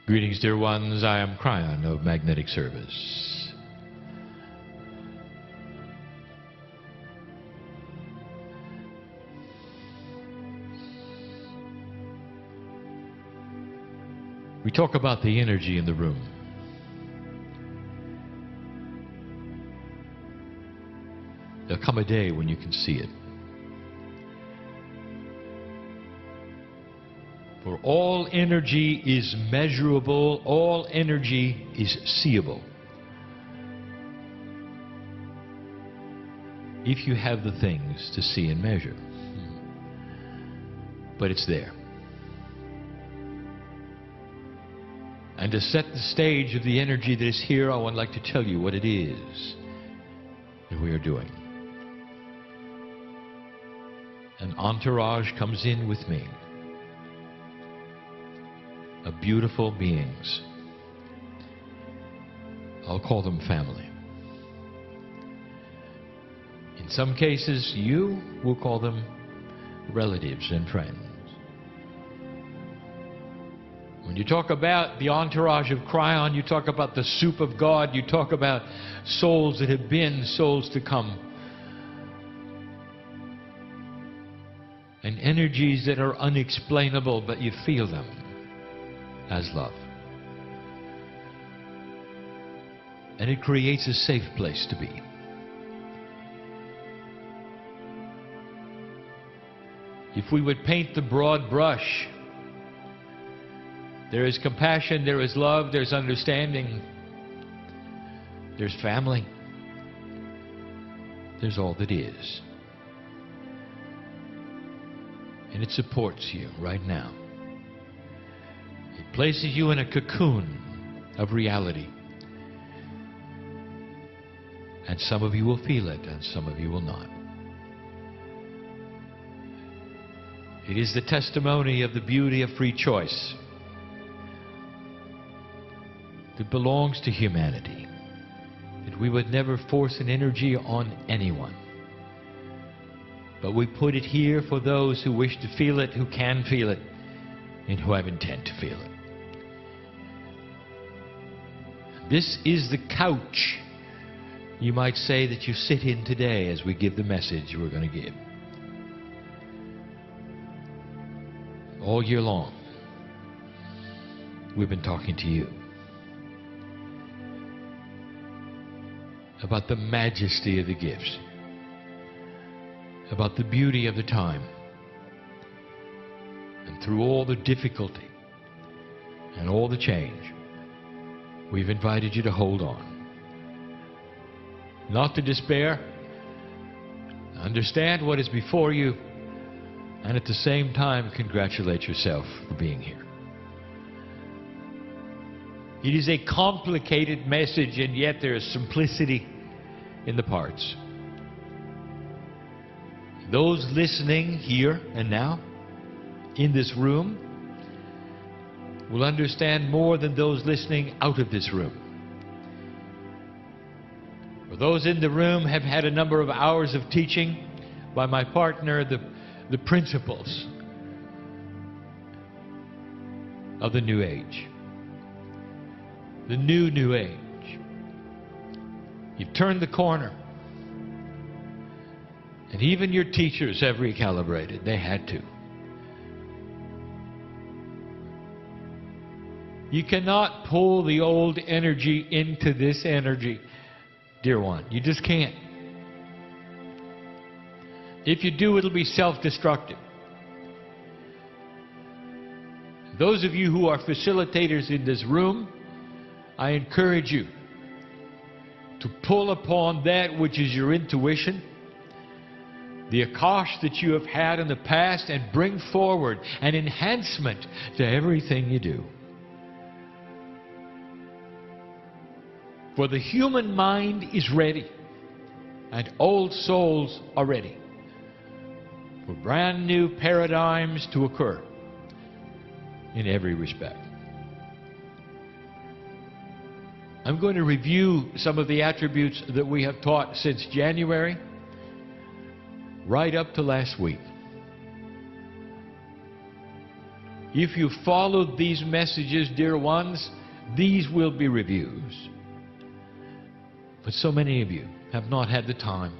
Greetings, dear ones. I am KRYON of Magnetic Service. We talk about the energy in the room. There'll come a day when you can see it. For all energy is measurable, all energy is seeable. If you have the things to see and measure. But it's there. And to set the stage of the energy that is here, I would like to tell you what it is that we are doing. An entourage comes in with me of beautiful beings. I'll call them family. In some cases, you will call them relatives and friends. When you talk about the entourage of KRYON, you talk about the soup of God, you talk about souls that have been, souls to come, and energies that are unexplainable, but you feel them as love. And it creates a safe place to be. If we would paint the broad brush, there is compassion, there is love, there's understanding, there's family, there's all that is. And it supports you right now. It places you in a cocoon of reality. And some of you will feel it, and some of you will not. It is the testimony of the beauty of free choice that belongs to humanity, that we would never force an energy on anyone. But we put it here for those who wish to feel it, who can feel it, and who have intent to feel it. This is the couch, you might say, that you sit in today as we give the message we're going to give. All year long, we've been talking to you about the majesty of the gifts, about the beauty of the time, and through all the difficulty and all the change, we've invited you to hold on. Not to despair, understand what is before you, and at the same time congratulate yourself for being here. It is a complicated message, and yet there is simplicity in the parts. Those listening here and now in this room will understand more than those listening out of this room. For those in the room have had a number of hours of teaching by my partner, the principles of the New Age. The New Age. You've turned the corner. And even your teachers have recalibrated. They had to. You cannot pull the old energy into this energy, dear one. You just can't. If you do, it'll be self-destructive. Those of you who are facilitators in this room, I encourage you to pull upon that which is your intuition, the akash that you have had in the past, and bring forward an enhancement to everything you do. For the human mind is ready, and old souls are ready for brand new paradigms to occur in every respect. I'm going to review some of the attributes that we have taught since January, right up to last week. If you followed these messages, dear ones, these will be reviews. But so many of you have not had the time.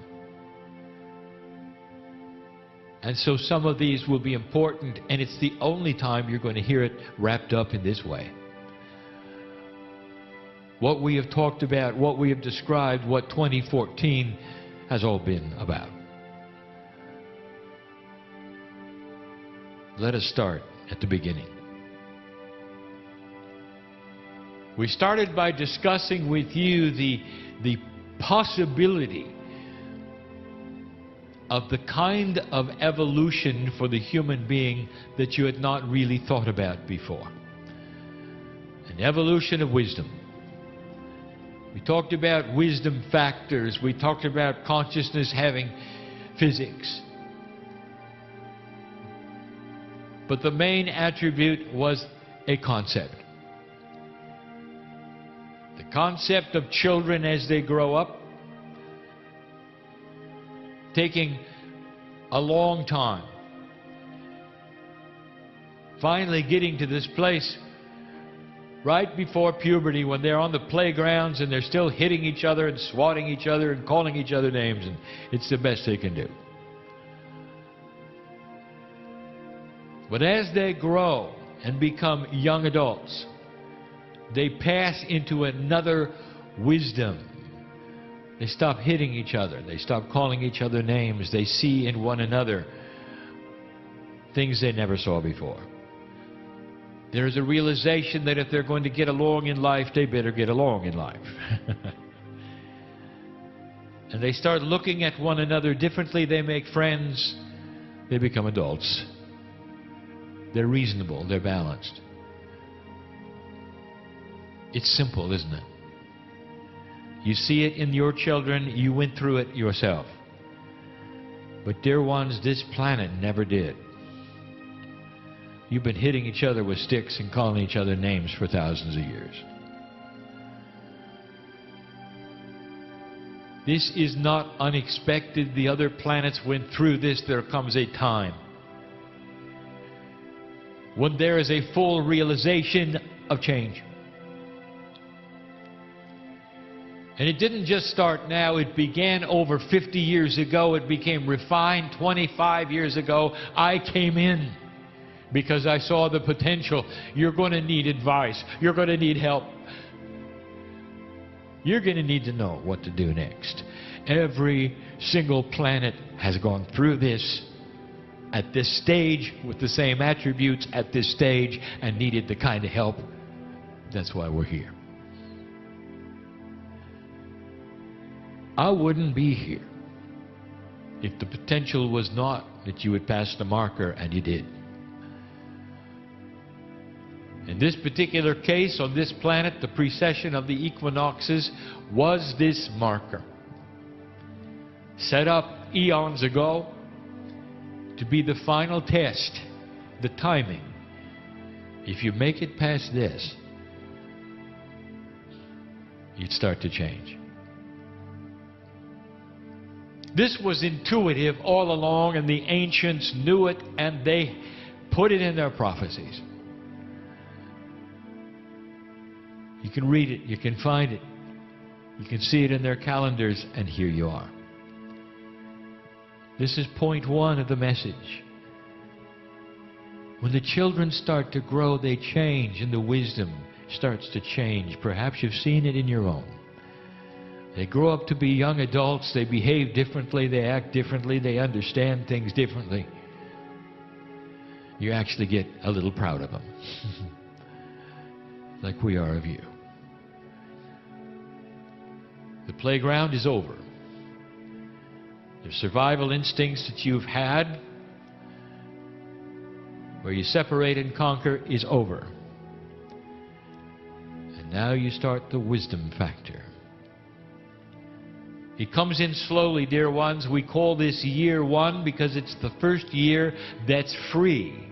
And so some of these will be important, and it's the only time you're going to hear it wrapped up in this way. What we have talked about, what we have described, what 2014 has all been about. Let us start at the beginning. We started by discussing with you the possibility of the kind of evolution for the human being that you had not really thought about before. An evolution of wisdom. We talked about wisdom factors. We talked about consciousness having physics. But the main attribute was a concept. The concept of children as they grow up, taking a long time, finally getting to this place right before puberty, when they're on the playgrounds and they're still hitting each other and swatting each other and calling each other names, and it's the best they can do. But as they grow and become young adults, they pass into another wisdom. They stop hitting each other. They stop calling each other names. They see in one another things they never saw before. There is a realization that if they're going to get along in life, they better get along in life. And they start looking at one another differently. They make friends. They become adults. They're reasonable. They're balanced. It's simple, isn't it? You see it in your children. You went through it yourself. But dear ones, this planet never did. You've been hitting each other with sticks and calling each other names for thousands of years. This is not unexpected. The other planets went through this. There comes a time when there is a full realization of change. And it didn't just start now. It began over 50 years ago. It became refined 25 years ago. I came in because I saw the potential. You're going to need advice. You're going to need help. You're going to need to know what to do next. Every single planet has gone through this at this stage with the same attributes at this stage and needed the kind of help. That's why we're here. I wouldn't be here if the potential was not that you would pass the marker, and you did. In this particular case, on this planet, the precession of the equinoxes was this marker, set up eons ago to be the final test, the timing. If you make it past this, you'd start to change. This was intuitive all along, and the ancients knew it, and they put it in their prophecies. You can read it, you can find it, you can see it in their calendars, and here you are. This is point one of the message. When the children start to grow, they change, and the wisdom starts to change. Perhaps you've seen it in your own. They grow up to be young adults. They behave differently. They act differently. They understand things differently. You actually get a little proud of them. Like we are of you. The playground is over. The survival instincts that you've had, where you separate and conquer, is over. And now you start the wisdom factor. It comes in slowly, dear ones. We call this year one because it's the first year that's free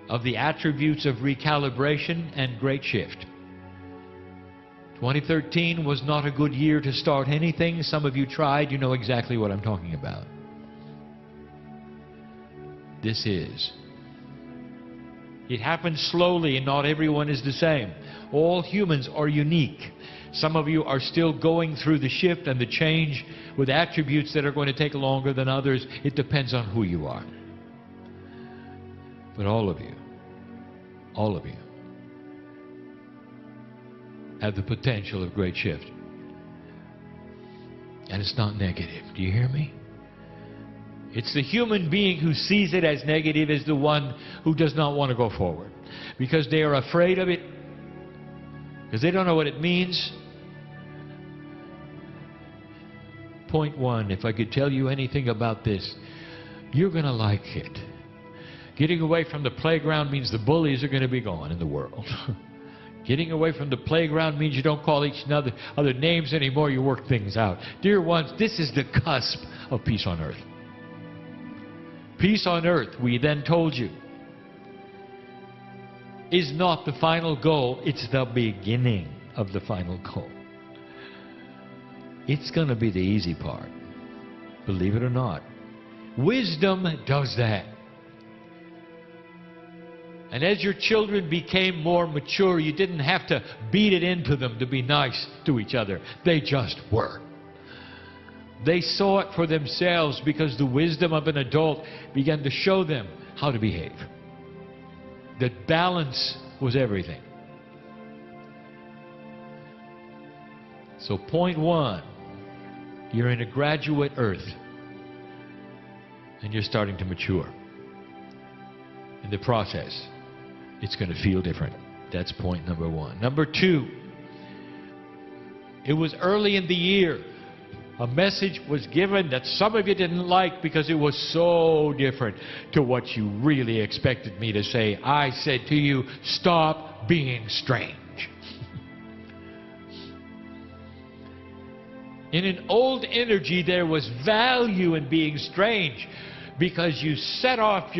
of the attributes of recalibration and great shift. 2013 was not a good year to start anything. Some of you tried. You know exactly what I'm talking about. This is It happens slowly, and not everyone is the same. All humans are unique. Some of you are still going through the shift and the change with attributes that are going to take longer than others. It depends on who you are. But all of you have the potential of great shift. And it's not negative. Do you hear me? It's the human being who sees it as negative is the one who does not want to go forward. Because they are afraid of it. Because they don't know what it means. Point one, if I could tell you anything about this, you're going to like it. Getting away from the playground means the bullies are going to be gone in the world. Getting away from the playground means you don't call each other names anymore. You work things out. Dear ones, this is the cusp of peace on earth. Peace on earth, we then told you, is not the final goal. It's the beginning of the final goal. It's going to be the easy part. Believe it or not. Wisdom does that. And as your children became more mature, you didn't have to beat it into them to be nice to each other. They just were. They saw it for themselves because the wisdom of an adult began to show them how to behave. That balance was everything. So point one, you're in a graduate earth and you're starting to mature. In the process, it's going to feel different. That's point number one. Number two, it was early in the year. A message was given that some of you didn't like because it was so different to what you really expected me to say. I said to you, stop being strange. In an old energy, there was value in being strange because you set off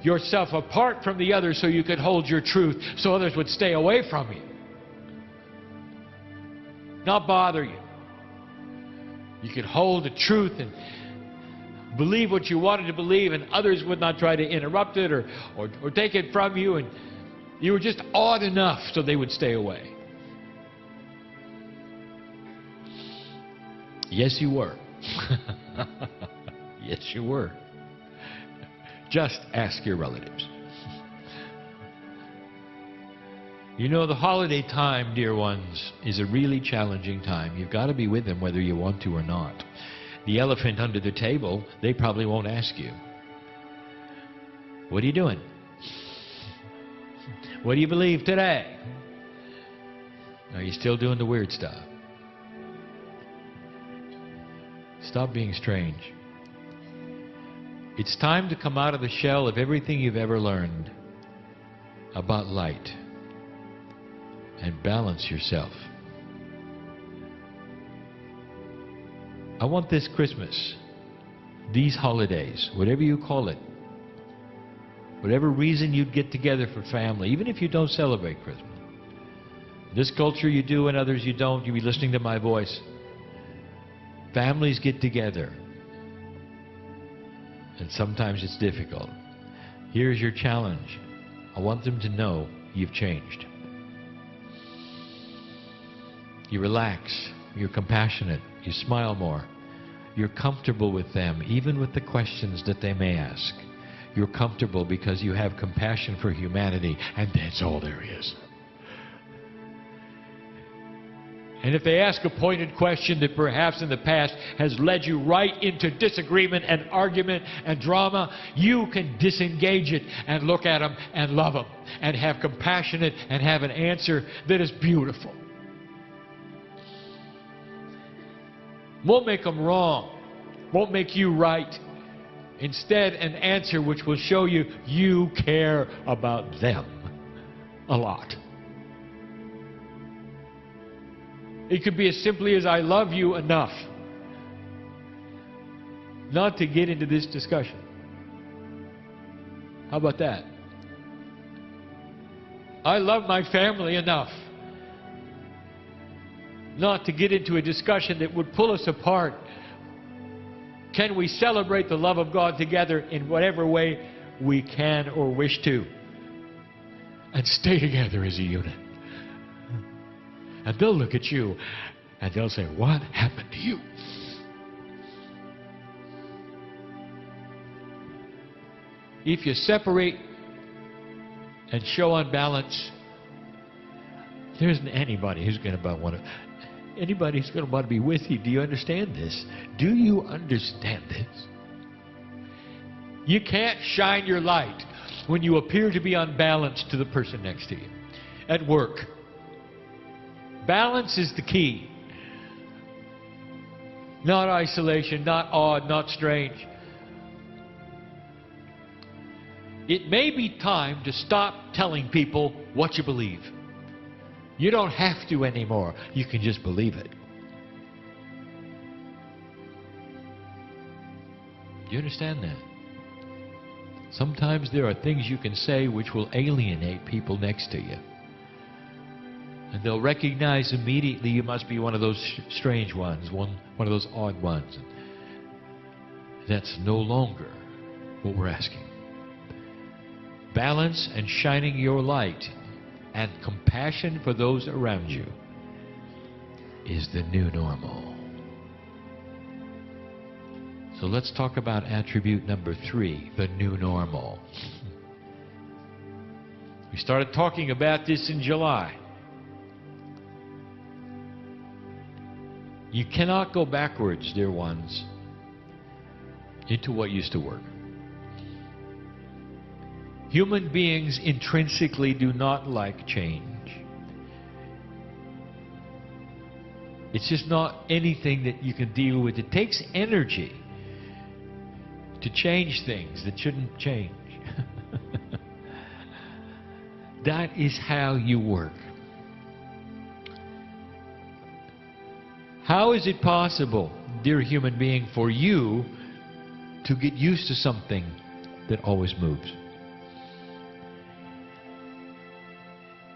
yourself apart from the others so you could hold your truth, so others would stay away from you, not bother you. You could hold the truth and believe what you wanted to believe, and others would not try to interrupt it or take it from you, and you were just odd enough so they would stay away. Yes, you were. Yes, you were. Just ask your relatives. You know, the holiday time, dear ones, is a really challenging time. You've got to be with them whether you want to or not. The elephant under the table, they probably won't ask you. What are you doing? What do you believe today? Are you still doing the weird stuff? Stop being strange. It's time to come out of the shell of everything you've ever learned about light and balance yourself. I want this Christmas, these holidays, whatever you call it, whatever reason you'd get together for family, even if you don't celebrate Christmas. This culture you do and others you don't, you'll be listening to my voice. Families get together. And sometimes it's difficult. Here's your challenge. I want them to know you've changed. You relax. You're compassionate. You smile more. You're comfortable with them, even with the questions that they may ask. You're comfortable because you have compassion for humanity, and that's all there is. And if they ask a pointed question that perhaps in the past has led you right into disagreement and argument and drama, you can disengage it and look at them and love them and have compassionate and have an answer that is beautiful. Won't make them wrong. Won't make you right. Instead, an answer which will show you you care about them a lot. It could be as simply as I love you enough not to get into this discussion. How about that? I love my family enough not to get into a discussion that would pull us apart. Can we celebrate the love of God together in whatever way we can or wish to? and stay together as a unit. And they'll look at you and they'll say, what happened to you? If you separate and show unbalance, there isn't anybody who's going to want to be with you. Do you understand this? Do you understand this? You can't shine your light when you appear to be unbalanced to the person next to you. At work, balance is the key. Not isolation, not odd, not strange. It may be time to stop telling people what you believe. You don't have to anymore. You can just believe it. Do you understand that? Sometimes there are things you can say which will alienate people next to you. And they'll recognize immediately you must be one of those strange ones, one of those odd ones. That's no longer what we're asking. Balance and shining your light and compassion for those around you is the new normal. So let's talk about attribute number 3, the new normal. We started talking about this in July. You cannot go backwards, dear ones, into what used to work. Human beings intrinsically do not like change. It's just not anything that you can deal with. It takes energy to change things that shouldn't change. That is how you work. How is it possible, dear human being, for you to get used to something that always moves?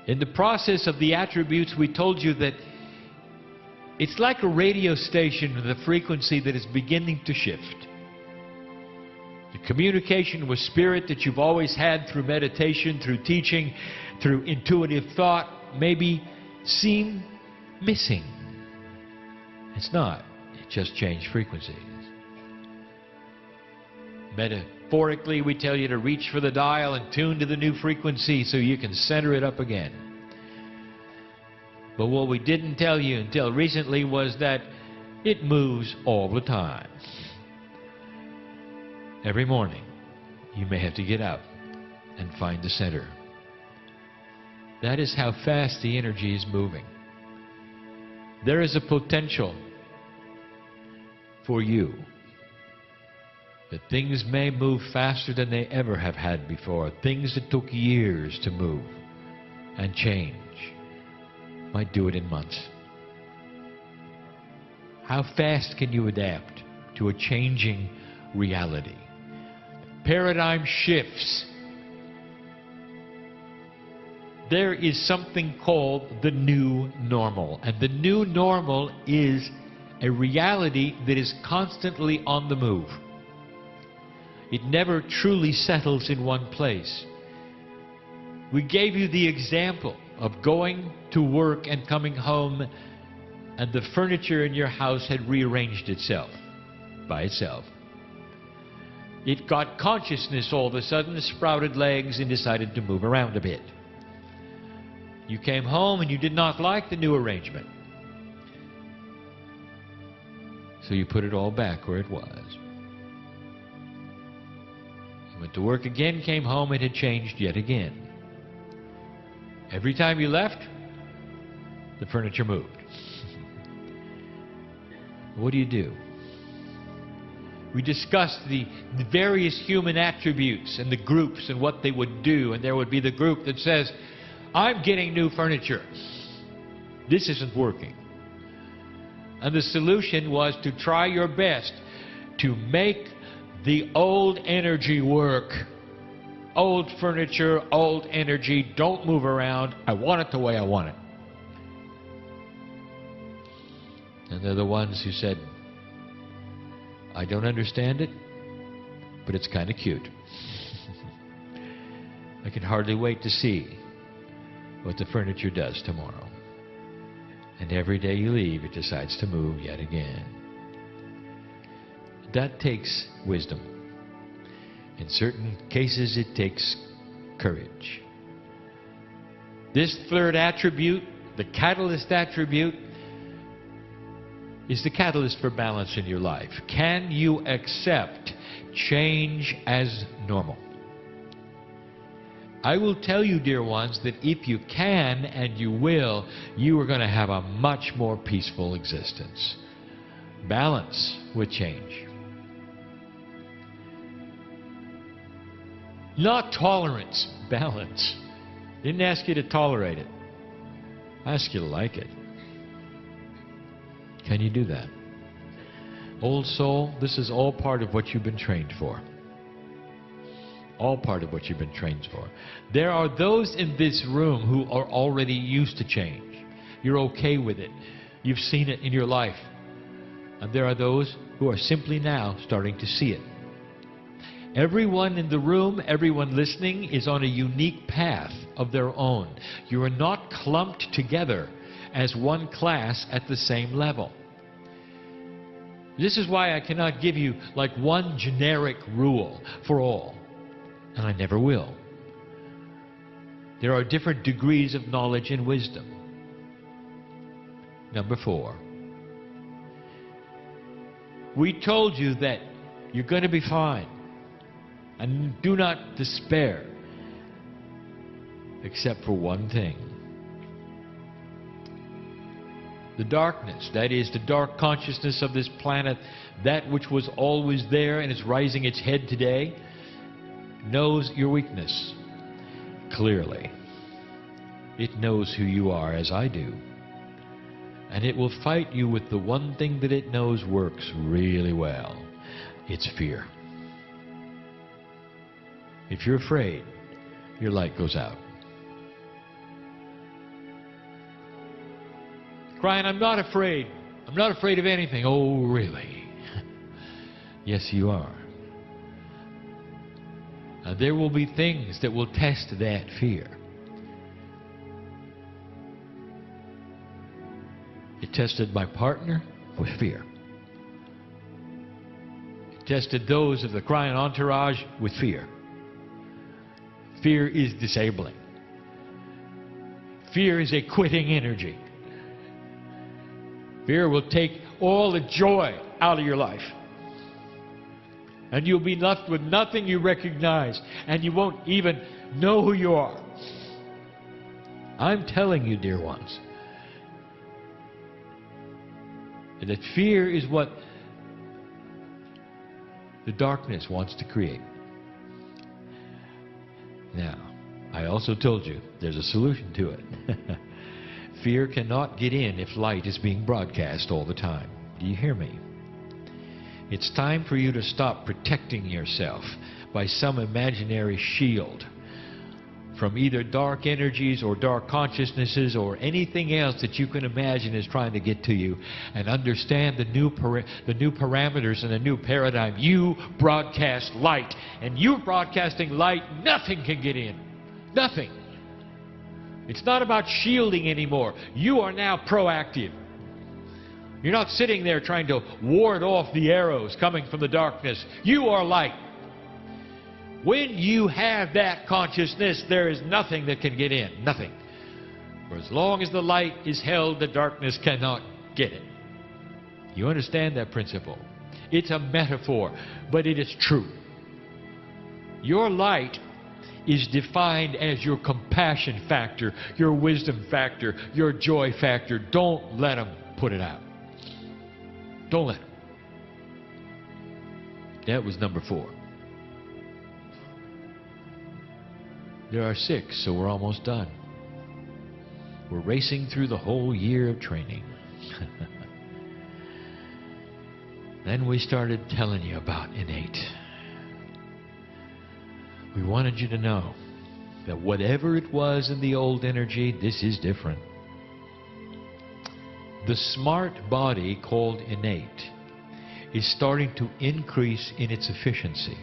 In the process of the attributes, we told you that it's like a radio station with a frequency that is beginning to shift. The communication with spirit that you've always had through meditation, through teaching, through intuitive thought, maybe seem missing. It's not. It just changed frequencies. Metaphorically, we tell you to reach for the dial and tune to the new frequency so you can center it up again. But what we didn't tell you until recently was that it moves all the time. Every morning, you may have to get up and find the center. That is how fast the energy is moving. There is a potential for you that things may move faster than they ever have had before. Things that took years to move and change might do it in months. How fast can you adapt to a changing reality? Paradigm shifts. There is something called the new normal. And the new normal is a reality that is constantly on the move. It never truly settles in one place. We gave you the example of going to work and coming home, and the furniture in your house had rearranged itself by itself. It got consciousness all of a sudden, sprouted legs, and decided to move around a bit. You came home and you did not like the new arrangement. So you put it all back where it was. You went to work again, came home, it had changed yet again. Every time you left, the furniture moved. What do? We discussed the various human attributes and the groups and what they would do. And there would be the group that says, I'm getting new furniture. This isn't working. And the solution was to try your best to make the old energy work. Old furniture, old energy, don't move around. I want it the way I want it. And they're the ones who said, I don't understand it, but it's kind of cute. I can hardly wait to see what the furniture does tomorrow. And every day you leave, it decides to move yet again. That takes wisdom. In certain cases, it takes courage. This third attribute, the catalyst attribute, is the catalyst for balance in your life. Can you accept change as normal? I will tell you, dear ones, that if you can and you will, you are going to have a much more peaceful existence. Balance with change. Not tolerance, balance. Didn't ask you to tolerate it. I asked you to like it. Can you do that? Old soul, this is all part of what you've been trained for. All part of what you've been trained for. There are those in this room who are already used to change. You're okay with it. You've seen it in your life. And there are those who are simply now starting to see it. Everyone in the room, everyone listening, is on a unique path of their own. You are not clumped together as one class at the same level. This is why I cannot give you like one generic rule for all. And I never will. There are different degrees of knowledge and wisdom. Number 4. We told you that you're going to be fine. And do not despair. Except for one thing. The darkness, that is the dark consciousness of this planet, that which was always there and is rising its head today, knows your weakness clearly. It knows who you are, as I do. And it will fight you with the one thing that it knows works really well. It's fear. If you're afraid, your light goes out. Crying, I'm not afraid. I'm not afraid of anything. Oh, really? Yes, you are. There will be things that will test that fear. It tested my partner with fear. It tested those of the KRYON entourage with fear. Fear is disabling. Fear is a quitting energy. Fear will take all the joy out of your life. And you'll be left with nothing you recognize, and you won't even know who you are. I'm telling you, dear ones, that fear is what the darkness wants to create. Now, I also told you there's a solution to it. Fear cannot get in if light is being broadcast all the time. Do you hear me? It's time for you to stop protecting yourself by some imaginary shield from either dark energies or dark consciousnesses or anything else that you can imagine is trying to get to you, and understand the new parameters and the new paradigm. You broadcast light, and you broadcasting light, nothing can get in. Nothing. It's not about shielding anymore. You are now proactive. You're not sitting there trying to ward off the arrows coming from the darkness. You are light. When you have that consciousness, there is nothing that can get in. Nothing. For as long as the light is held, the darkness cannot get it. You understand that principle? It's a metaphor, but it is true. Your light is defined as your compassion factor, your wisdom factor, your joy factor. Don't let them put it out. Don't let them. That was number 4. There are 6, so we're almost done. We're racing through the whole year of training. Then we started telling you about innate. We wanted you to know that whatever it was in the old energy, this is different. The smart body called innate is starting to increase in its efficiency,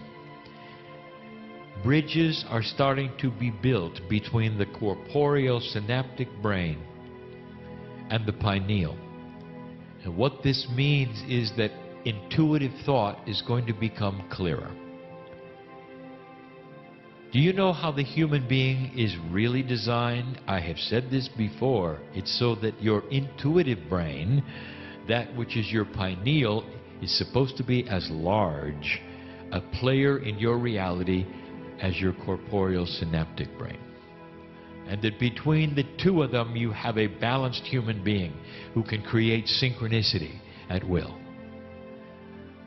bridges are starting to be built between the corporeal synaptic brain and the pineal. And what this means is that intuitive thought is going to become clearer. Do you know how the human being is really designed? I have said this before. It's so that your intuitive brain, that which is your pineal, is supposed to be as large a player in your reality as your corporeal synaptic brain. And that between the two of them you have a balanced human being who can create synchronicity at will,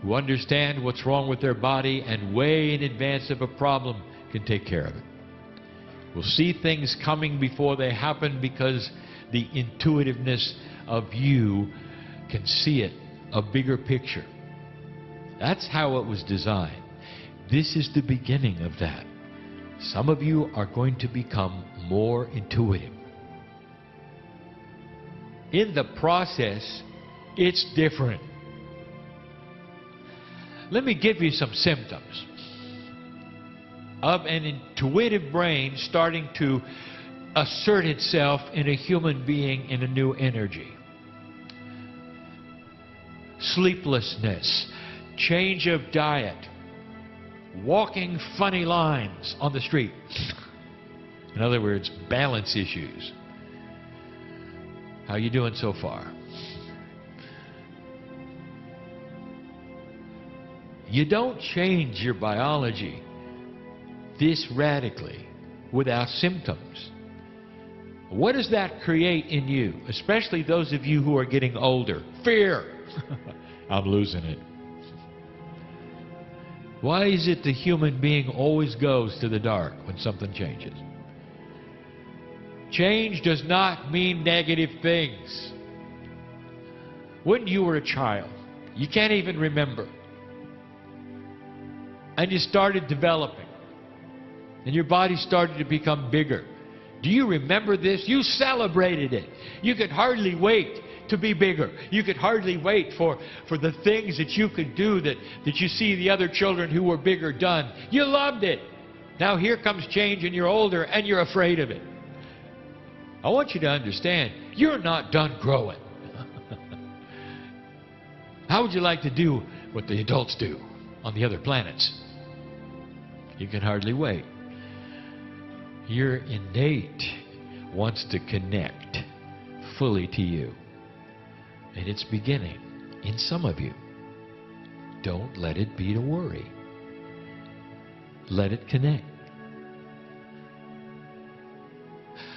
who understand what's wrong with their body and way in advance of a problem can take care of it. We'll see things coming before they happen because the intuitiveness of you can see it, a bigger picture. That's how it was designed. This is the beginning of that. Some of you are going to become more intuitive. In the process, it's different. Let me give you some symptoms of an intuitive brain starting to assert itself in a human being in a new energy. Sleeplessness, change of diet, walking funny lines on the street. In other words, balance issues. How you doing so far? You don't change your biology this radically without symptoms. What does that create in you, especially those of you who are getting older? Fear. I'm losing it. Why is it the human being always goes to the dark when something changes? Change does not mean negative things. When you were a child, you can't even remember, and you started developing, and your body started to become bigger. Do you remember this? You celebrated it. You could hardly wait to be bigger. You could hardly wait for the things that you could do that you see the other children who were bigger done. You loved it. Now here comes change and you're older and you're afraid of it. I want you to understand, you're not done growing. How would you like to do what the adults do on the other planets? You can hardly wait. Your innate wants to connect fully to you. And it's beginning in some of you. Don't let it be a worry. Let it connect.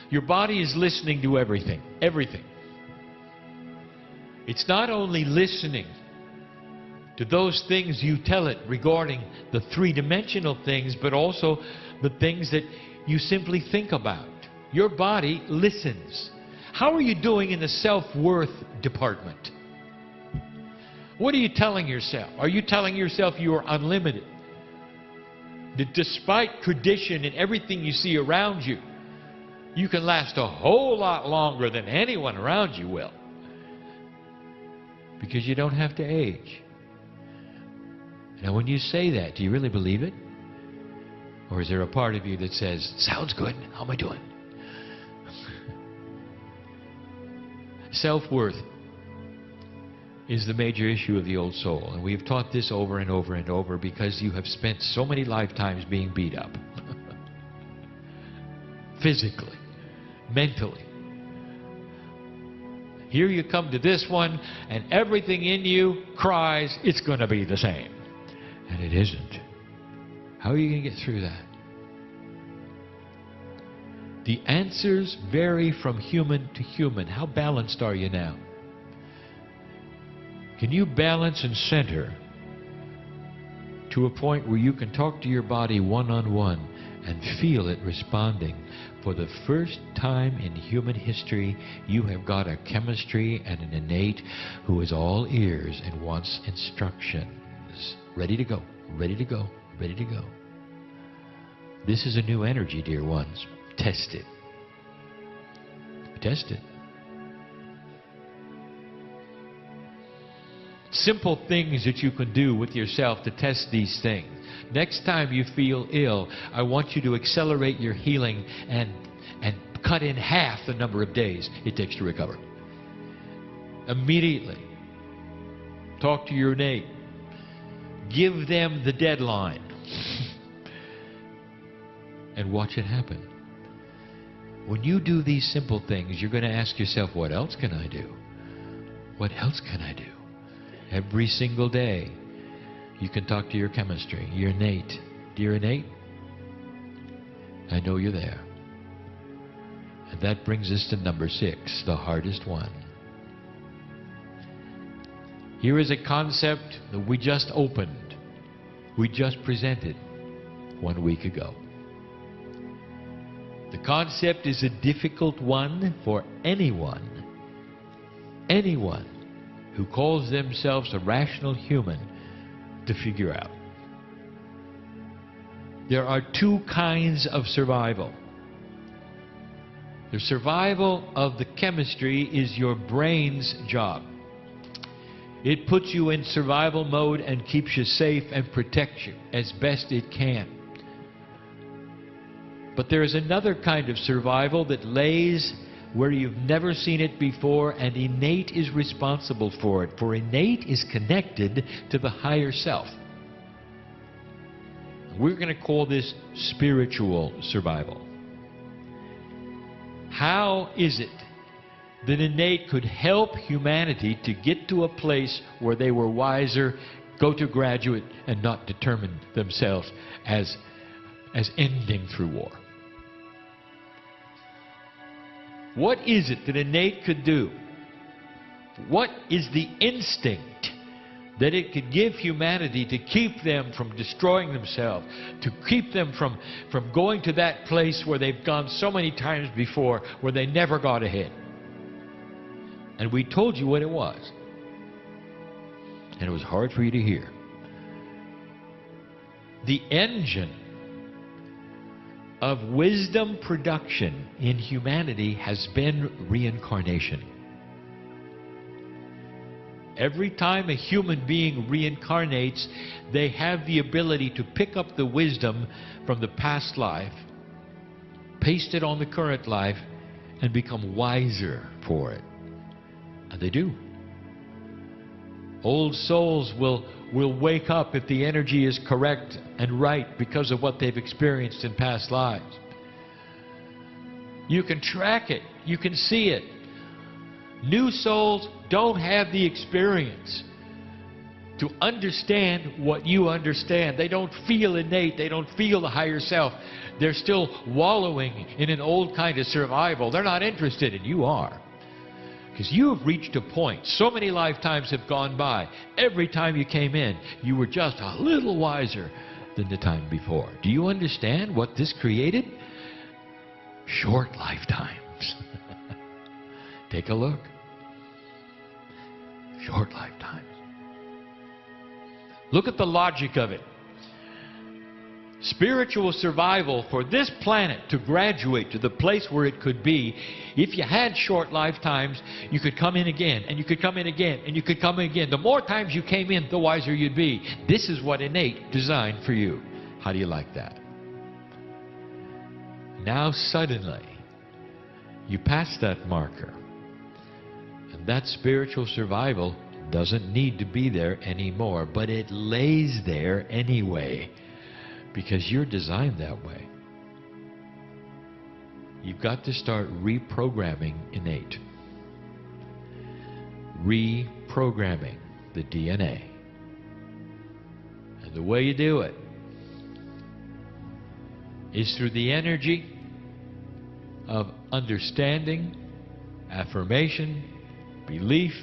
Your body is listening to everything. Everything. It's not only listening to those things you tell it regarding the three-dimensional things, but also the things that you simply think about. Your body listens. How are you doing in the self-worth department? What are you telling yourself? Are you telling yourself you are unlimited? That despite tradition and everything you see around you, you can last a whole lot longer than anyone around you will. Because you don't have to age. Now when you say that, do you really believe it? Or is there a part of you that says, sounds good, how am I doing? Self-worth is the major issue of the old soul. And we've taught this over and over and over because you have spent so many lifetimes being beat up. Physically, mentally. Here you come to this one and everything in you cries, it's going to be the same. And it isn't. How are you going to get through that? The answers vary from human to human. How balanced are you now? Can you balance and center to a point where you can talk to your body one-on-one and feel it responding? For the first time in human history, you have got a chemistry and an innate who is all ears and wants instructions. Ready to go, ready to go, ready to go. This is a new energy, dear ones. Test it. Test it. simple things that you can do with yourself to test these things. Next time you feel ill, I want you to accelerate your healing and cut in half the number of days it takes to recover. Immediately. Talk to your innate. Give them the deadline. And watch it happen. When you do these simple things, you're going to ask yourself, what else can I do? What else can I do? Every single day, you can talk to your chemistry, your innate. Dear innate, I know you're there. And that brings us to number 6, the hardest one. Here is a concept that we just opened. We just presented 1 week ago. The concept is a difficult one for anyone who calls themselves a rational human to figure out. There are 2 kinds of survival. The survival of the chemistry is your brain's job. It puts you in survival mode and keeps you safe and protects you as best it can. But there is another kind of survival that lays where you've never seen it before, and innate is responsible for it. For innate is connected to the higher self. We're going to call this spiritual survival. How is it that innate could help humanity to get to a place where they were wiser, go to graduate, and not determine themselves as ending through war? What is it that innate could do? What is the instinct that it could give humanity to keep them from destroying themselves, to keep them from going to that place where they've gone so many times before, where they never got ahead? And we told you what it was. And it was hard for you to hear. The engine of wisdom production in humanity has been reincarnation. Every time a human being reincarnates, they have the ability to pick up the wisdom from the past life, paste it on the current life, and become wiser for it. And they do. Old souls will wake up if the energy is correct and right because of what they've experienced in past lives. You can track it. You can see it. New souls don't have the experience to understand what you understand. They don't feel innate. They don't feel the higher self. They're still wallowing in an old kind of survival. They're not interested, and you are. Because you have reached a point. So many lifetimes have gone by. Every time you came in, you were just a little wiser than the time before. Do you understand what this created? Short lifetimes. Take a look. Short lifetimes. Look at the logic of it. Spiritual survival for this planet to graduate to the place where it could be, if you had short lifetimes, you could come in again, and you could come in again, and you could come in again. The more times you came in, the wiser you'd be. This is what innate designed for you. How do you like that? Now suddenly, you pass that marker, and that spiritual survival doesn't need to be there anymore, but it lays there anyway. Because you're designed that way. You've got to start reprogramming innate. Reprogramming the DNA. And the way you do it is through the energy of understanding, affirmation, belief,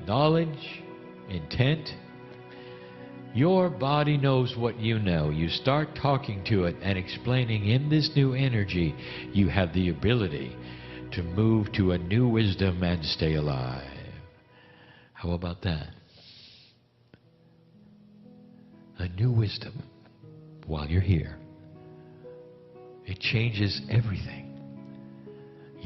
knowledge, intent. Your body knows what you know. You start talking to it and explaining in this new energy, you have the ability to move to a new wisdom and stay alive. How about that? A new wisdom while you're here. It changes everything.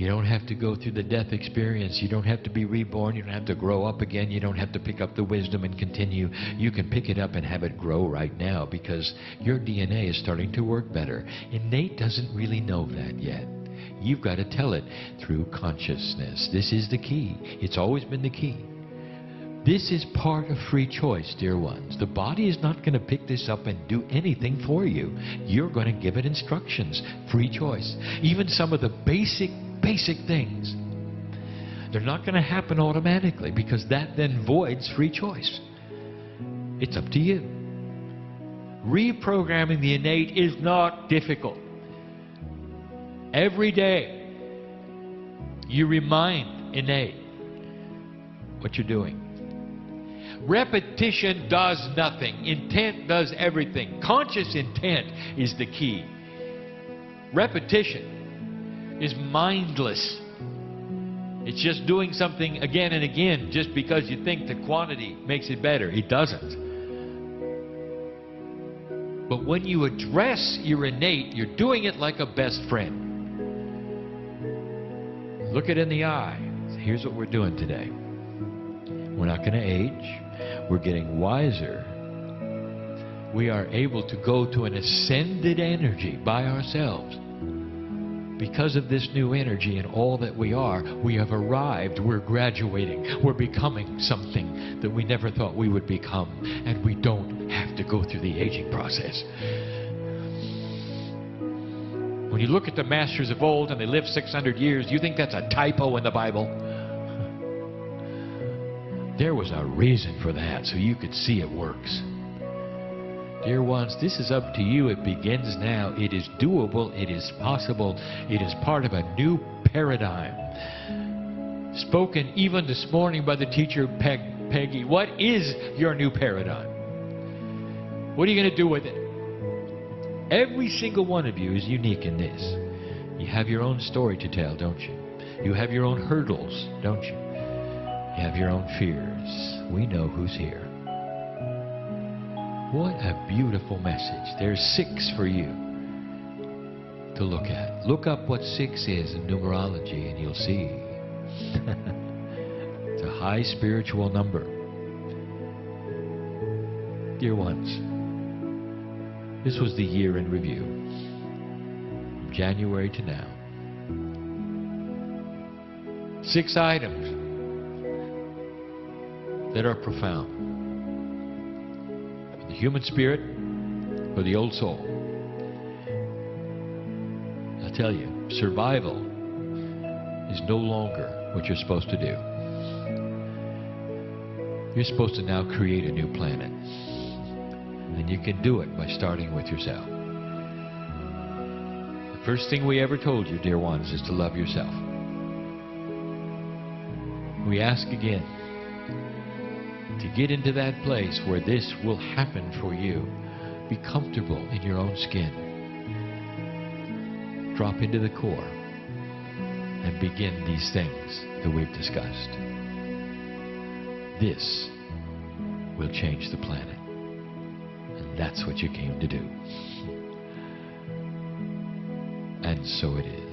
You don't have to go through the death experience. You don't have to be reborn. You don't have to grow up again. You don't have to pick up the wisdom and continue. You can pick it up and have it grow right now because your DNA is starting to work better. Innate doesn't really know that yet. You've got to tell it through consciousness. This is the key. It's always been the key. This is part of free choice, dear ones. The body is not going to pick this up and do anything for you. You're going to give it instructions. Free choice. Even some of the basic things, they're not going to happen automatically because that then voids free choice. It's up to you. Reprogramming the innate is not difficult. Every day, you remind innate what you're doing. Repetition does nothing. Intent does everything. Conscious intent is the key. Repetition is mindless. It's just doing something again and again just because you think the quantity makes it better. It doesn't. But when you address your innate, you're doing it like a best friend. Look it in the eye. Here's what we're doing today. We're not going to age. We're getting wiser. We are able to go to an ascended energy by ourselves. Because of this new energy and all that we are, we have arrived. We're graduating. We're becoming something that we never thought we would become. And we don't have to go through the aging process. When you look at the masters of old and they lived 600 years, you think that's a typo in the Bible? There was a reason for that, so you could see it works. Dear ones, this is up to you. It begins now. It is doable. It is possible. It is part of a new paradigm. Spoken even this morning by the teacher Peggy. What is your new paradigm? What are you going to do with it? Every single one of you is unique in this. You have your own story to tell, don't you? You have your own hurdles, don't you? You have your own fears. We know who's here. What a beautiful message. There's 6 for you to look at. Look up what 6 is in numerology and you'll see. It's a high spiritual number. Dear ones, this was the year in review. From January to now. 6 items that are profound. The human spirit or the old soul. I tell you, survival is no longer what you're supposed to do. You're supposed to now create a new planet. And you can do it by starting with yourself. The first thing we ever told you, dear ones, is to love yourself. We ask again to get into that place where this will happen for you. Be comfortable in your own skin. Drop into the core and begin these things that we've discussed. This will change the planet. And that's what you came to do. And so it is.